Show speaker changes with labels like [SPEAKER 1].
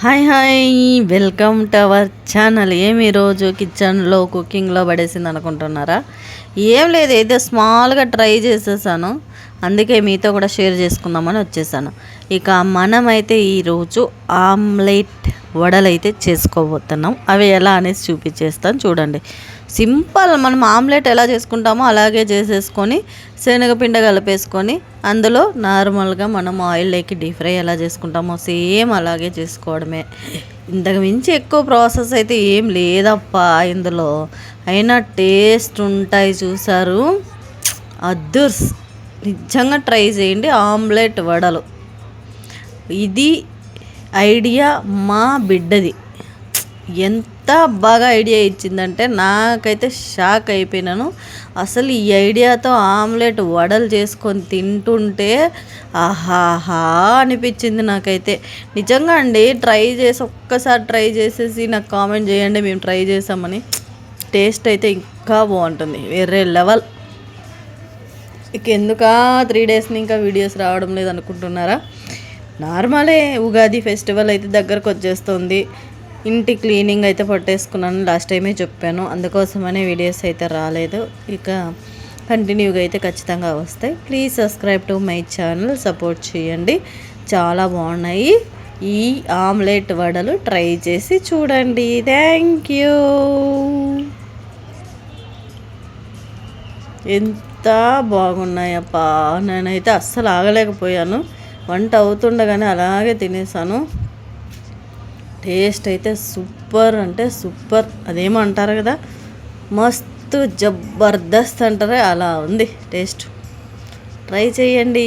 [SPEAKER 1] Hi hi, welcome to our channel. ఏమి ఈరోజు కిచెన్లో కుకింగ్లో పడేసింది అనుకుంటున్నారా? ఏం లేదు, ఏదో స్మాల్గా ట్రై చేసేసాను, అందుకే మీతో కూడా షేర్ చేసుకుందామని వచ్చేసాను. ఇక మనమైతే ఈరోజు ఆమ్లెట్ వడలైతే చేసుకోబోతున్నాం. అవి ఎలా అనేసి చూపించేస్తాను చూడండి. సింపుల్, మనం ఆమ్లెట్ ఎలా చేసుకుంటామో అలాగే చేసేసుకొని శనగపిండ కలిపేసుకొని అందులో నార్మల్గా మనం ఆయిల్లోకి డీప్ ఫ్రై ఎలా చేసుకుంటామో సేమ్ అలాగే చేసుకోవడమే. ఇంతకు మించి ఎక్కువ ప్రాసెస్ అయితే ఏం లేదప్పా ఇందులో. అయినా టేస్ట్ ఉంటాయి, చూసారు? అద్దుర్స్, నిజంగా ట్రై చేయండి ఆమ్లెట్ వడలు. ఇది ఐడియా మా బిడ్డది. ఎంత బాగా ఐడియా ఇచ్చిందంటే నాకైతే షాక్ అయిపోయినాను. అసలు ఈ ఐడియాతో ఆమ్లెట్ వడలు చేసుకొని తింటుంటే ఆహాహా అనిపించింది నాకైతే. నిజంగా అండి, ఒక్కసారి ట్రై చేసేసి నాకు కామెంట్ చేయండి, మేము ట్రై చేసామని. టేస్ట్ అయితే ఇంకా బాగుంటుంది, వేరే లెవెల్. ఇక ఎందుకా 3 డేస్ని ఇంకా వీడియోస్ రావడం లేదు అనుకుంటున్నారా? నార్మలే, ఉగాది ఫెస్టివల్ అయితే దగ్గరకు వచ్చేస్తుంది. ఇంటి క్లీనింగ్ అయితే పట్టేసుకున్నాను, లాస్ట్ టైమే చెప్పాను, అందుకోసమనే వీడియోస్ అయితే రాలేదు. ఇక కంటిన్యూగా అయితే ఖచ్చితంగా వస్తాయి. Please subscribe to my channel, support చేయండి. చాలా బాగున్నాయి ఈ ఆమ్లెట్ వడలు, ట్రై చేసి చూడండి. Thank you. ఎంత బాగున్నాయప్పా, నేనైతే అస్సలు ఆగలేకపోయాను. వంట అవుతుండగానే అలాగే తినేసాను. టేస్ట్ అయితే సూపర్ అంటే సూపర్. అదేమో అంటారు కదా, మస్తు జబర్దస్త్ అంటారే, అలా ఉంది టేస్ట్. ట్రై చేయండి.